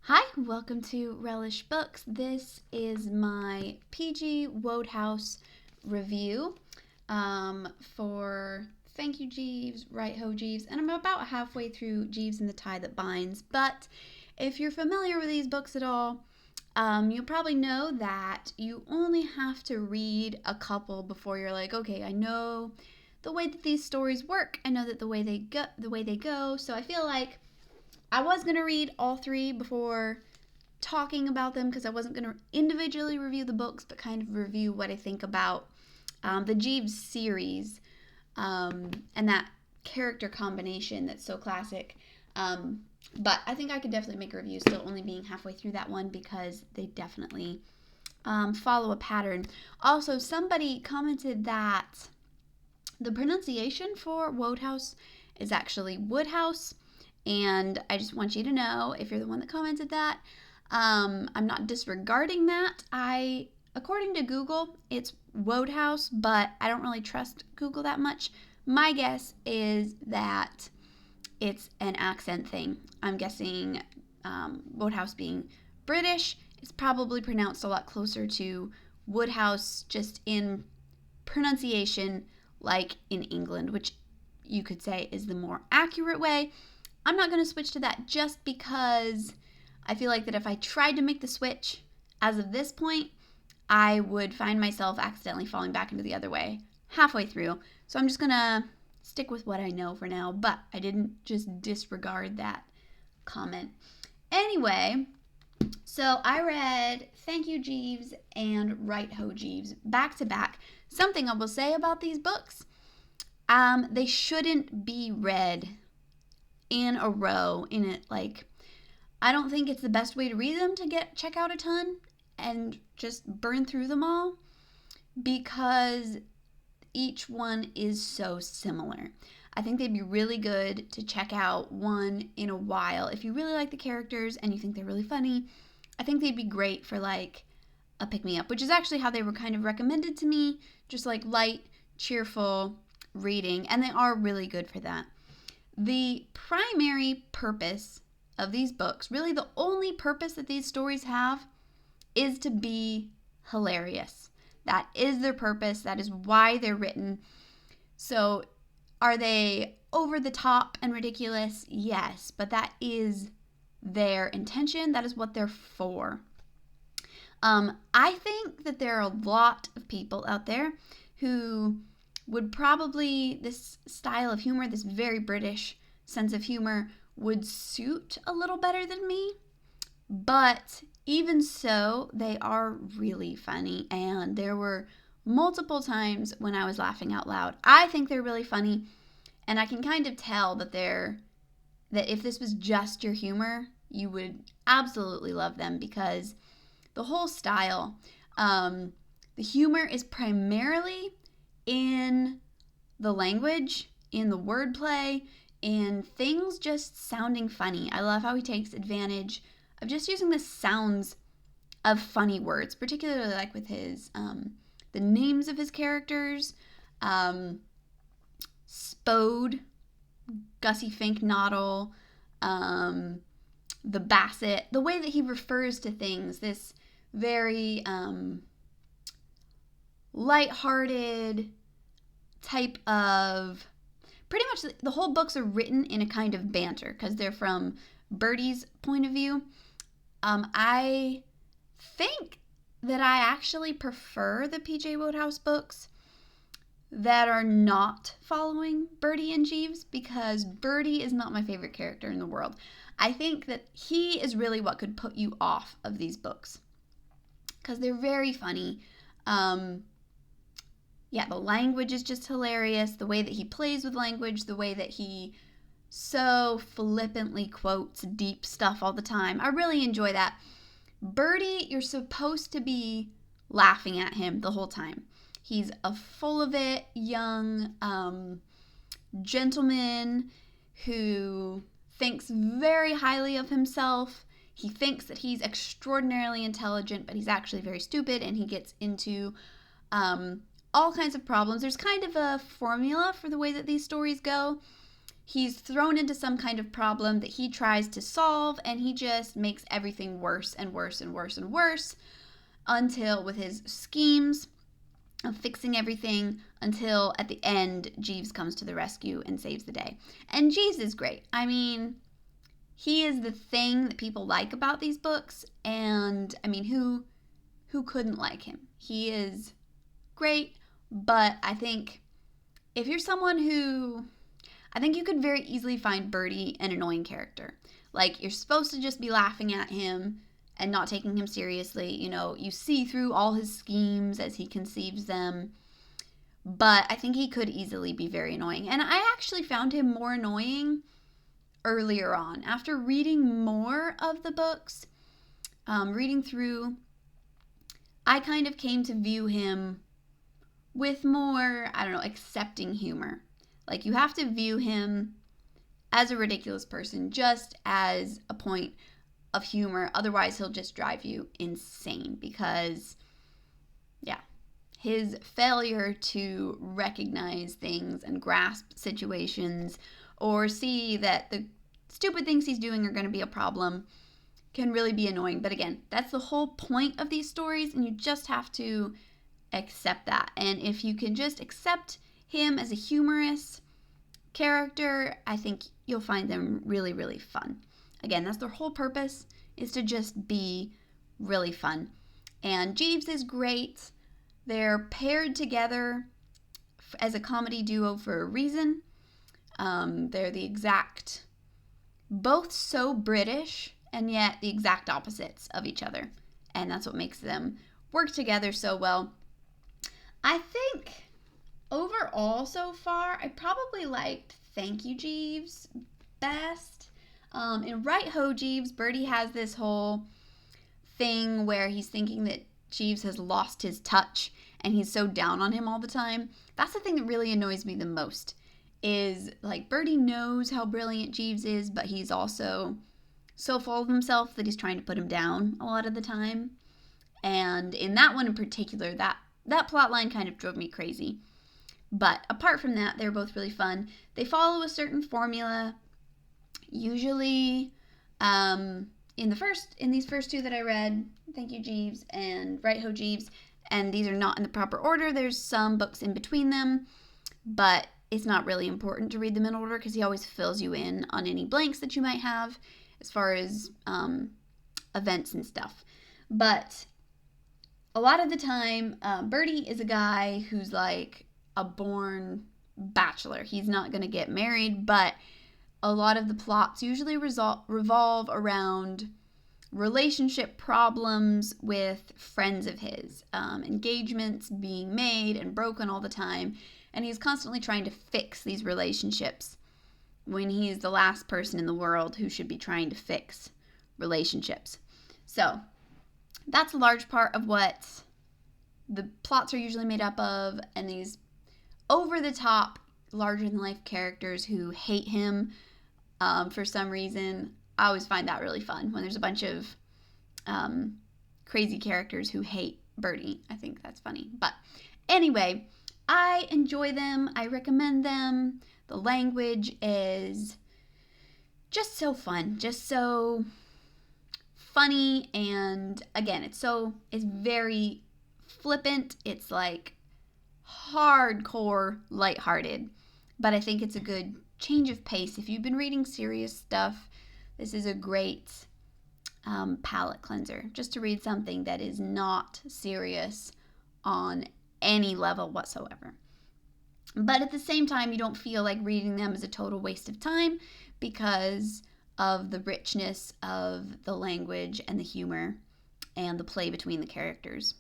Hi, welcome to Relish Books. This is my PG Wodehouse review for Thank You Jeeves, Right Ho Jeeves, and I'm about halfway through Jeeves and the Tie That Binds. But if you're familiar with these books at all, you'll probably know that you only have to read a couple before you're like, okay, I know the way that these stories work. I know that the way they go. So I feel like I was going to read all three before talking about them because I wasn't going to individually review the books, but kind of review what I think about the Jeeves series and that character combination that's so classic. But I think I could definitely make a review, still only being halfway through that one because they definitely follow a pattern. Also, somebody commented that the pronunciation for Wodehouse is actually Woodhouse. And I just want you to know, if you're the one that commented that, I'm not disregarding that. According to Google, it's Wodehouse, but I don't really trust Google that much. My guess is that it's an accent thing. I'm guessing Wodehouse being British, it's probably pronounced a lot closer to Woodhouse just in pronunciation, like in England, which you could say is the more accurate way. I'm not going to switch to that just because I feel like that if I tried to make the switch as of this point, I would find myself accidentally falling back into the other way halfway through. So I'm just going to stick with what I know for now, but I didn't just disregard that comment. Anyway, so I read Thank You Jeeves and Right Ho Jeeves back to back. Something I will say about these books, they shouldn't be read in a row in it. Like, I don't think it's the best way to read them to check out a ton and just burn through them all because each one is so similar. I think they'd be really good to check out one in a while. If you really like the characters and you think they're really funny, I think they'd be great for like a pick-me-up, which is actually how they were kind of recommended to me, just like light, cheerful reading, and they are really good for that. The primary purpose of these books, really the only purpose that these stories have, is to be hilarious. That is their purpose. That is why they're written. So, are they over the top and ridiculous? Yes, but that is their intention. That is what they're for. I think that there are a lot of people out there who would probably, this style of humor, this very British sense of humor, would suit a little better than me. But even so, they are really funny, and there were multiple times when I was laughing out loud. I think they're really funny, and I can kind of tell that if this was just your humor, you would absolutely love them because the whole style, the humor is primarily in the language, in the wordplay, in things just sounding funny. I love how he takes advantage of just using the sounds of funny words, particularly like with his the names of his characters. Spode, Gussie Fink Noddle, the Basset, the way that he refers to things, this very lighthearted type of, pretty much the whole books are written in a kind of banter because they're from Birdie's point of view. I think that I actually prefer the P.J. Wodehouse books that are not following Birdie and Jeeves because Birdie is not my favorite character in the world. I think that he is really what could put you off of these books because they're very funny. The language is just hilarious. The way that he plays with language, the way that he so flippantly quotes deep stuff all the time. I really enjoy that. Birdie, you're supposed to be laughing at him the whole time. He's a full of it, young gentleman who thinks very highly of himself. He thinks that he's extraordinarily intelligent, but he's actually very stupid, and he gets into all kinds of problems. There's kind of a formula for the way that these stories go. he's thrown into some kind of problem that he tries to solve, and he just makes everything worse and worse and worse and worse until, with his schemes of fixing everything, until at the end Jeeves comes to the rescue and saves the day. And Jeeves is great. I mean, he is the thing that people like about these books, and I mean, who couldn't like him? He is great, but I think if you're someone who, I think you could very easily find Birdie an annoying character. Like, you're supposed to just be laughing at him and not taking him seriously. You know, you see through all his schemes as he conceives them. But I think he could easily be very annoying. And I actually found him more annoying earlier on. After reading more of the books, reading through, I kind of came to view him with more, I don't know, accepting humor. Like, you have to view him as a ridiculous person, just as a point of humor. Otherwise, he'll just drive you insane because, yeah, his failure to recognize things and grasp situations or see that the stupid things he's doing are going to be a problem can really be annoying. But again, that's the whole point of these stories, and you just have to accept that. And if you can just accept him as a humorous character, I think you'll find them really, really fun. Again, that's their whole purpose, is to just be really fun. And Jeeves is great. They're paired together as a comedy duo for a reason. They're the exact, both so British and yet the exact opposites of each other. And that's what makes them work together so well. I think overall so far, I probably liked Thank You Jeeves best. In Right Ho Jeeves, Birdie has this whole thing where he's thinking that Jeeves has lost his touch and he's so down on him all the time. That's the thing that really annoys me the most, is like Birdie knows how brilliant Jeeves is, but he's also so full of himself that he's trying to put him down a lot of the time. And in that one in particular, that plot line kind of drove me crazy. But apart from that, they're both really fun. They follow a certain formula. Usually, in these first two that I read, Thank You Jeeves and Right Ho Jeeves, and these are not in the proper order. There's some books in between them, but it's not really important to read them in order because he always fills you in on any blanks that you might have as far as events and stuff. But a lot of the time, Birdie is a guy who's like a born bachelor. He's not going to get married, but a lot of the plots usually revolve around relationship problems with friends of his, engagements being made and broken all the time, and he's constantly trying to fix these relationships when he's the last person in the world who should be trying to fix relationships. So that's a large part of what the plots are usually made up of, and these over-the-top, larger-than-life characters who hate him for some reason. I always find that really fun when there's a bunch of crazy characters who hate Birdie. I think that's funny. But anyway, I enjoy them. I recommend them. The language is just so fun, just so funny, and again, it's very flippant. It's like hardcore lighthearted, but I think it's a good change of pace. If you've been reading serious stuff, this is a great palate cleanser, just to read something that is not serious on any level whatsoever. But at the same time, you don't feel like reading them is a total waste of time because of the richness of the language and the humor and the play between the characters.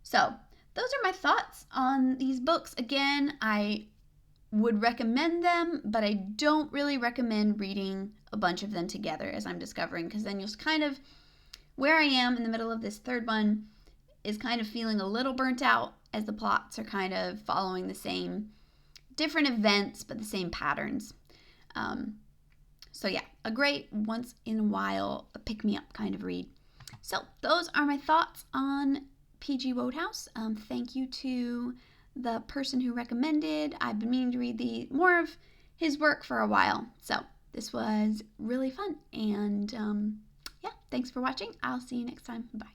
So those are my thoughts on these books. Again, I would recommend them, but I don't really recommend reading a bunch of them together, as I'm discovering, because then you'll kind of, where I am in the middle of this third one, is kind of feeling a little burnt out as the plots are kind of following the same different events, but the same patterns. So yeah, a great once in a while, a pick-me-up kind of read. So those are my thoughts on P.G. Wodehouse. Thank you to the person who recommended. I've been meaning to read more of his work for a while. So this was really fun. And yeah, thanks for watching. I'll see you next time. Bye.